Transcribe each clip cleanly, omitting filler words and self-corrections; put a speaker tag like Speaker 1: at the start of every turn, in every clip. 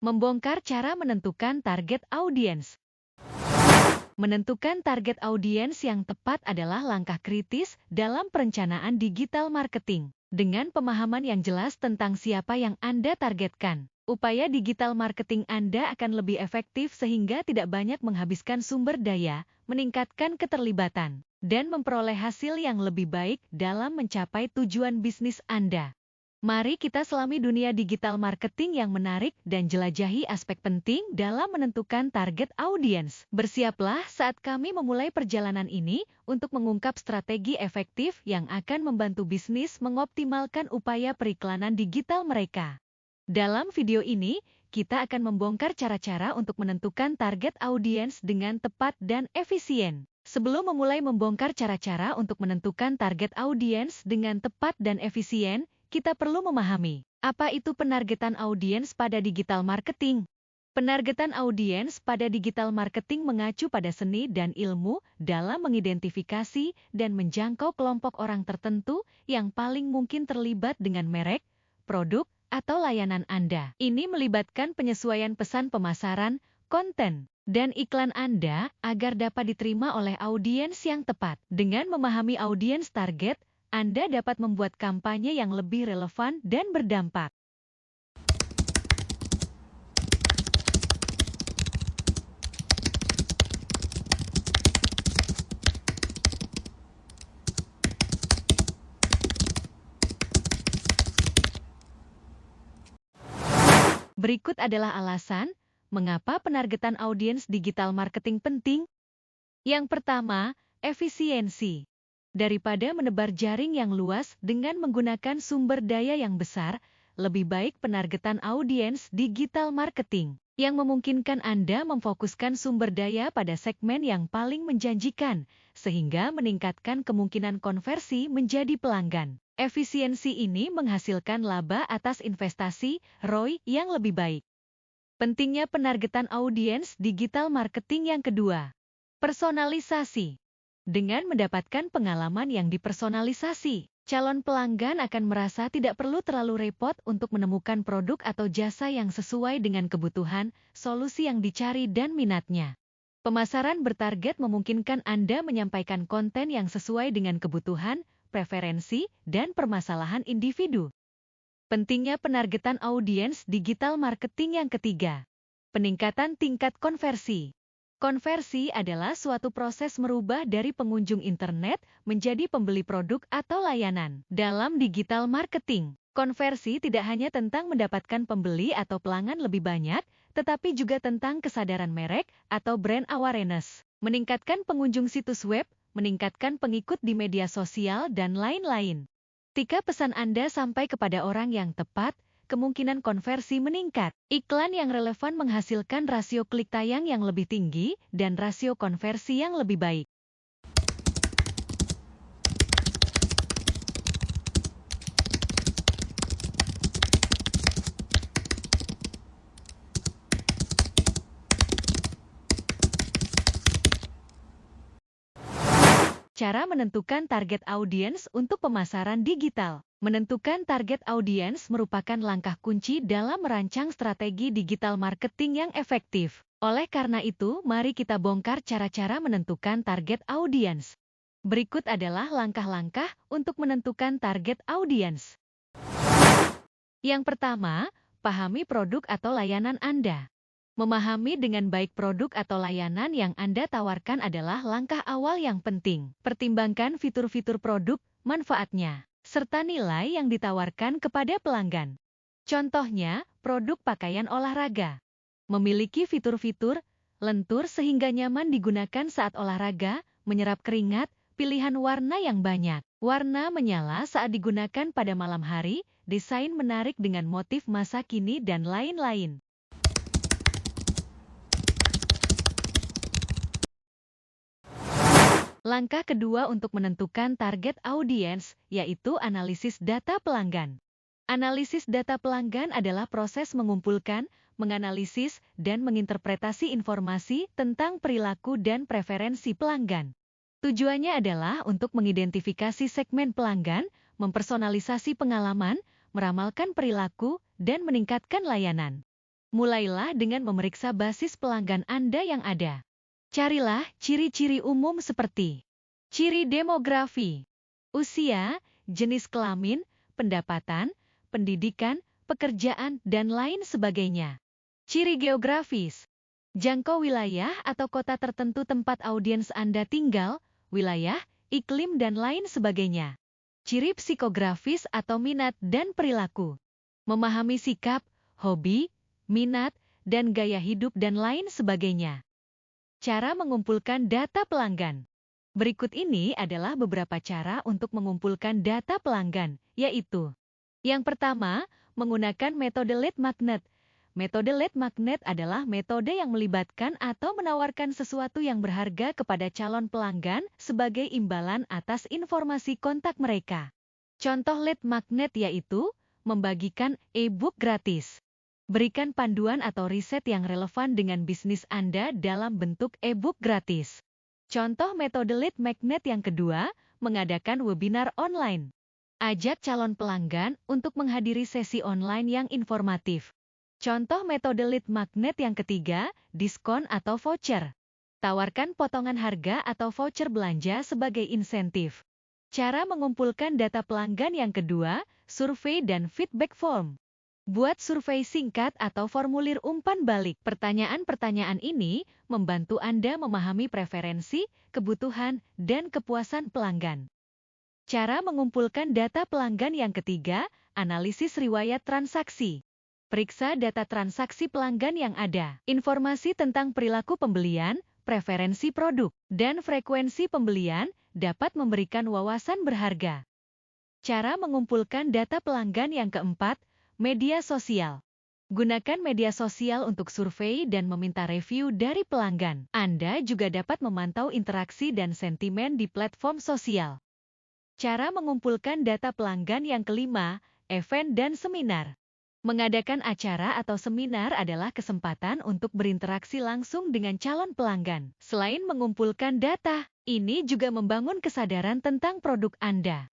Speaker 1: Membongkar cara menentukan target audiens. Menentukan target audiens yang tepat adalah langkah kritis dalam perencanaan digital marketing. Dengan pemahaman yang jelas tentang siapa yang Anda targetkan, upaya digital marketing Anda akan lebih efektif sehingga tidak banyak menghabiskan sumber daya, meningkatkan keterlibatan, dan memperoleh hasil yang lebih baik dalam mencapai tujuan bisnis Anda. Mari kita selami dunia digital marketing yang menarik dan jelajahi aspek penting dalam menentukan target audiens. Bersiaplah saat kami memulai perjalanan ini untuk mengungkap strategi efektif yang akan membantu bisnis mengoptimalkan upaya periklanan digital mereka. Dalam video ini, kita akan membongkar cara-cara untuk menentukan target audiens dengan tepat dan efisien. Sebelum memulai membongkar cara-cara untuk menentukan target audiens dengan tepat dan efisien, kita perlu memahami, apa itu penargetan audiens pada digital marketing? Penargetan audiens pada digital marketing mengacu pada seni dan ilmu dalam mengidentifikasi dan menjangkau kelompok orang tertentu yang paling mungkin terlibat dengan merek, produk, atau layanan Anda. Ini melibatkan penyesuaian pesan pemasaran, konten, dan iklan Anda agar dapat diterima oleh audiens yang tepat. Dengan memahami audiens target, Anda dapat membuat kampanye yang lebih relevan dan berdampak. Berikut adalah alasan mengapa penargetan audiens digital marketing penting. Yang pertama, efisiensi. Daripada menebar jaring yang luas dengan menggunakan sumber daya yang besar, lebih baik penargetan audiens digital marketing yang memungkinkan Anda memfokuskan sumber daya pada segmen yang paling menjanjikan, sehingga meningkatkan kemungkinan konversi menjadi pelanggan. Efisiensi ini menghasilkan laba atas investasi, ROI, yang lebih baik. Pentingnya penargetan audiens digital marketing yang kedua, personalisasi. Dengan mendapatkan pengalaman yang dipersonalisasi, calon pelanggan akan merasa tidak perlu terlalu repot untuk menemukan produk atau jasa yang sesuai dengan kebutuhan, solusi yang dicari dan minatnya. Pemasaran bertarget memungkinkan Anda menyampaikan konten yang sesuai dengan kebutuhan, preferensi, dan permasalahan individu. Pentingnya penargetan audiens digital marketing yang ketiga, peningkatan tingkat konversi. Konversi adalah suatu proses merubah dari pengunjung internet menjadi pembeli produk atau layanan. Dalam digital marketing, konversi tidak hanya tentang mendapatkan pembeli atau pelanggan lebih banyak, tetapi juga tentang kesadaran merek atau brand awareness, meningkatkan pengunjung situs web, meningkatkan pengikut di media sosial, dan lain-lain. Jika pesan Anda sampai kepada orang yang tepat, kemungkinan konversi meningkat. Iklan yang relevan menghasilkan rasio klik tayang yang lebih tinggi dan rasio konversi yang lebih baik. Cara menentukan target audiens untuk pemasaran digital. Menentukan target audiens merupakan langkah kunci dalam merancang strategi digital marketing yang efektif. Oleh karena itu, mari kita bongkar cara-cara menentukan target audiens. Berikut adalah langkah-langkah untuk menentukan target audiens. Yang pertama, pahami produk atau layanan Anda. Memahami dengan baik produk atau layanan yang Anda tawarkan adalah langkah awal yang penting. Pertimbangkan fitur-fitur produk, manfaatnya, serta nilai yang ditawarkan kepada pelanggan. Contohnya, produk pakaian olahraga. Memiliki fitur-fitur lentur sehingga nyaman digunakan saat olahraga, menyerap keringat, pilihan warna yang banyak. Warna menyala saat digunakan pada malam hari, desain menarik dengan motif masa kini, dan lain-lain. Langkah kedua untuk menentukan target audiens, yaitu analisis data pelanggan. Analisis data pelanggan adalah proses mengumpulkan, menganalisis, dan menginterpretasi informasi tentang perilaku dan preferensi pelanggan. Tujuannya adalah untuk mengidentifikasi segmen pelanggan, mempersonalisasi pengalaman, meramalkan perilaku, dan meningkatkan layanan. Mulailah dengan memeriksa basis pelanggan Anda yang ada. Carilah ciri-ciri umum seperti ciri demografi, usia, jenis kelamin, pendapatan, pendidikan, pekerjaan, dan lain sebagainya. Ciri geografis, jangkau wilayah atau kota tertentu tempat audiens Anda tinggal, wilayah, iklim, dan lain sebagainya. Ciri psikografis atau minat dan perilaku, memahami sikap, hobi, minat, dan gaya hidup dan lain sebagainya. Cara mengumpulkan data pelanggan. Berikut ini adalah beberapa cara untuk mengumpulkan data pelanggan, yaitu: yang pertama, menggunakan metode lead magnet. Metode lead magnet adalah metode yang melibatkan atau menawarkan sesuatu yang berharga kepada calon pelanggan sebagai imbalan atas informasi kontak mereka. Contoh lead magnet yaitu membagikan e-book gratis. Berikan panduan atau riset yang relevan dengan bisnis Anda dalam bentuk e-book gratis. Contoh metode lead magnet yang kedua, mengadakan webinar online. Ajak calon pelanggan untuk menghadiri sesi online yang informatif. Contoh metode lead magnet yang ketiga, diskon atau voucher. Tawarkan potongan harga atau voucher belanja sebagai insentif. Cara mengumpulkan data pelanggan yang kedua, survei dan feedback form. Buat survei singkat atau formulir umpan balik. Pertanyaan-pertanyaan ini membantu Anda memahami preferensi, kebutuhan, dan kepuasan pelanggan. Cara mengumpulkan data pelanggan yang ketiga, analisis riwayat transaksi. Periksa data transaksi pelanggan yang ada. Informasi tentang perilaku pembelian, preferensi produk, dan frekuensi pembelian dapat memberikan wawasan berharga. Cara mengumpulkan data pelanggan yang keempat, media sosial. Gunakan media sosial untuk survei dan meminta review dari pelanggan. Anda juga dapat memantau interaksi dan sentimen di platform sosial. Cara mengumpulkan data pelanggan yang kelima, event dan seminar. Mengadakan acara atau seminar adalah kesempatan untuk berinteraksi langsung dengan calon pelanggan. Selain mengumpulkan data, ini juga membangun kesadaran tentang produk Anda.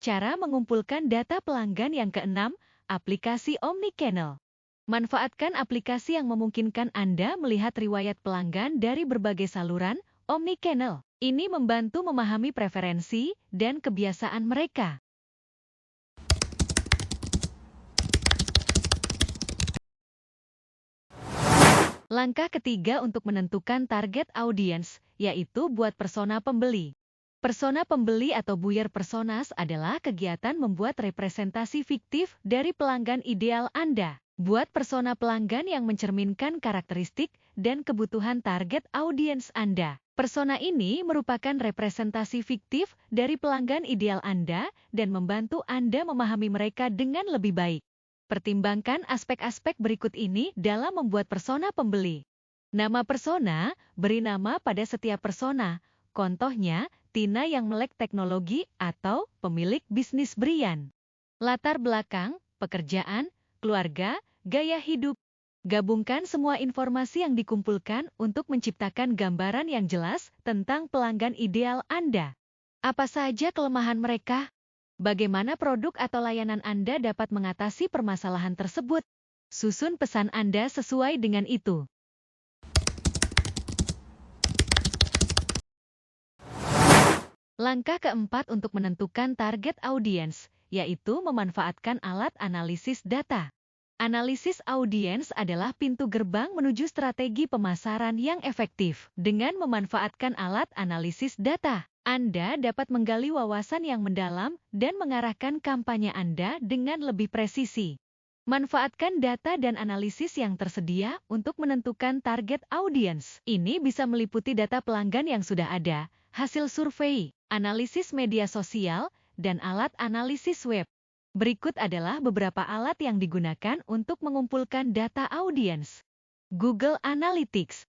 Speaker 1: Cara mengumpulkan data pelanggan yang keenam, aplikasi omnichannel. Manfaatkan aplikasi yang memungkinkan Anda melihat riwayat pelanggan dari berbagai saluran omnichannel. Ini membantu memahami preferensi dan kebiasaan mereka. Langkah ketiga untuk menentukan target audience, yaitu buat persona pembeli. Persona pembeli atau buyer personas adalah kegiatan membuat representasi fiktif dari pelanggan ideal Anda. Buat persona pelanggan yang mencerminkan karakteristik dan kebutuhan target audiens Anda. Persona ini merupakan representasi fiktif dari pelanggan ideal Anda dan membantu Anda memahami mereka dengan lebih baik. Pertimbangkan aspek-aspek berikut ini dalam membuat persona pembeli. Nama persona, beri nama pada setiap persona. Contohnya, Tina yang melek teknologi atau pemilik bisnis Brian. Latar belakang, pekerjaan, keluarga, gaya hidup. Gabungkan semua informasi yang dikumpulkan untuk menciptakan gambaran yang jelas tentang pelanggan ideal Anda. Apa saja kelemahan mereka? Bagaimana produk atau layanan Anda dapat mengatasi permasalahan tersebut? Susun pesan Anda sesuai dengan itu. Langkah keempat untuk menentukan target audiens, yaitu memanfaatkan alat analisis data. Analisis audiens adalah pintu gerbang menuju strategi pemasaran yang efektif. Dengan memanfaatkan alat analisis data, Anda dapat menggali wawasan yang mendalam dan mengarahkan kampanye Anda dengan lebih presisi. Manfaatkan data dan analisis yang tersedia untuk menentukan target audiens. Ini bisa meliputi data pelanggan yang sudah ada, hasil survei, analisis media sosial, dan alat analisis web. Berikut adalah beberapa alat yang digunakan untuk mengumpulkan data audiens. Google Analytics.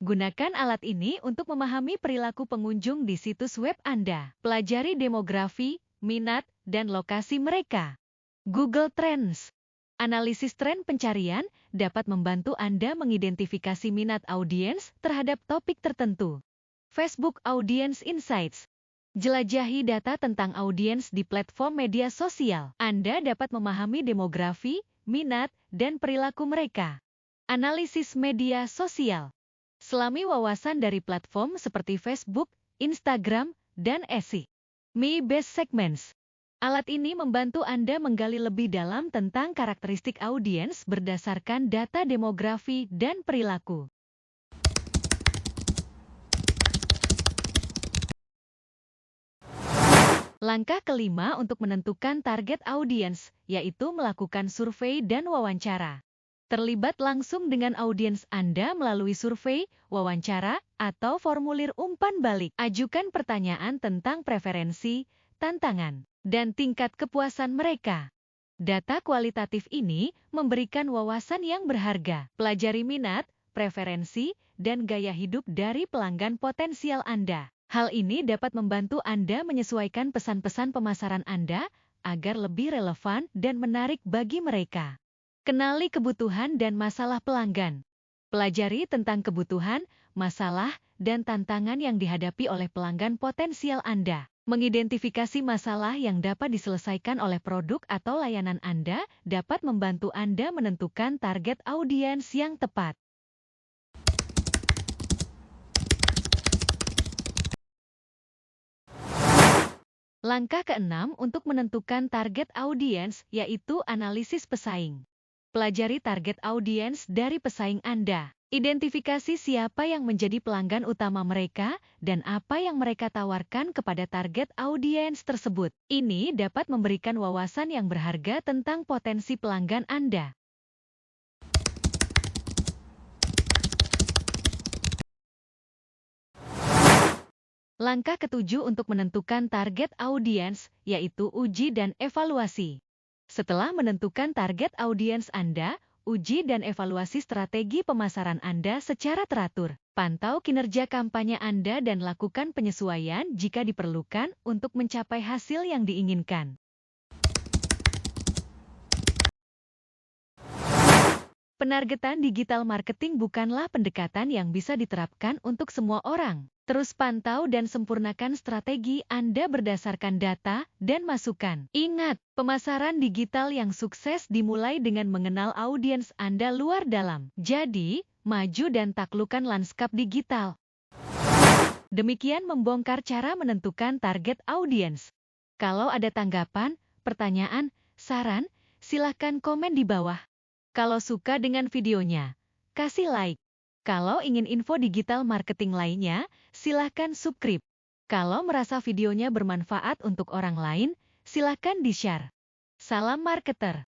Speaker 1: Gunakan alat ini untuk memahami perilaku pengunjung di situs web Anda. Pelajari demografi, minat, dan lokasi mereka. Google Trends. Analisis tren pencarian dapat membantu Anda mengidentifikasi minat audiens terhadap topik tertentu. Facebook Audience Insights. Jelajahi data tentang audiens di platform media sosial. Anda dapat memahami demografi, minat, dan perilaku mereka. Analisis media sosial. Selami wawasan dari platform seperti Facebook, Instagram, dan Etsy. My Best Segments. Alat ini membantu Anda menggali lebih dalam tentang karakteristik audiens berdasarkan data demografi dan perilaku. Langkah kelima untuk menentukan target audiens, yaitu melakukan survei dan wawancara. Terlibat langsung dengan audiens Anda melalui survei, wawancara, atau formulir umpan balik. Ajukan pertanyaan tentang preferensi, tantangan, dan tingkat kepuasan mereka. Data kualitatif ini memberikan wawasan yang berharga. Pelajari minat, preferensi, dan gaya hidup dari pelanggan potensial Anda. Hal ini dapat membantu Anda menyesuaikan pesan-pesan pemasaran Anda agar lebih relevan dan menarik bagi mereka. Kenali kebutuhan dan masalah pelanggan. Pelajari tentang kebutuhan, masalah, dan tantangan yang dihadapi oleh pelanggan potensial Anda. Mengidentifikasi masalah yang dapat diselesaikan oleh produk atau layanan Anda dapat membantu Anda menentukan target audiens yang tepat. Langkah keenam untuk menentukan target audiens yaitu analisis pesaing. Pelajari target audiens dari pesaing Anda. Identifikasi siapa yang menjadi pelanggan utama mereka dan apa yang mereka tawarkan kepada target audiens tersebut. Ini dapat memberikan wawasan yang berharga tentang potensi pelanggan Anda. Langkah ketujuh untuk menentukan target audiens, yaitu uji dan evaluasi. Setelah menentukan target audiens Anda, uji dan evaluasi strategi pemasaran Anda secara teratur. Pantau kinerja kampanye Anda dan lakukan penyesuaian jika diperlukan untuk mencapai hasil yang diinginkan. Penargetan digital marketing bukanlah pendekatan yang bisa diterapkan untuk semua orang. Terus pantau dan sempurnakan strategi Anda berdasarkan data dan masukan. Ingat, pemasaran digital yang sukses dimulai dengan mengenal audiens Anda luar dalam. Jadi, maju dan taklukkan lanskap digital. Demikian membongkar cara menentukan target audiens. Kalau ada tanggapan, pertanyaan, saran, silakan komen di bawah. Kalau suka dengan videonya, kasih like. Kalau ingin info digital marketing lainnya, silakan subscribe. Kalau merasa videonya bermanfaat untuk orang lain, silakan di-share. Salam marketer.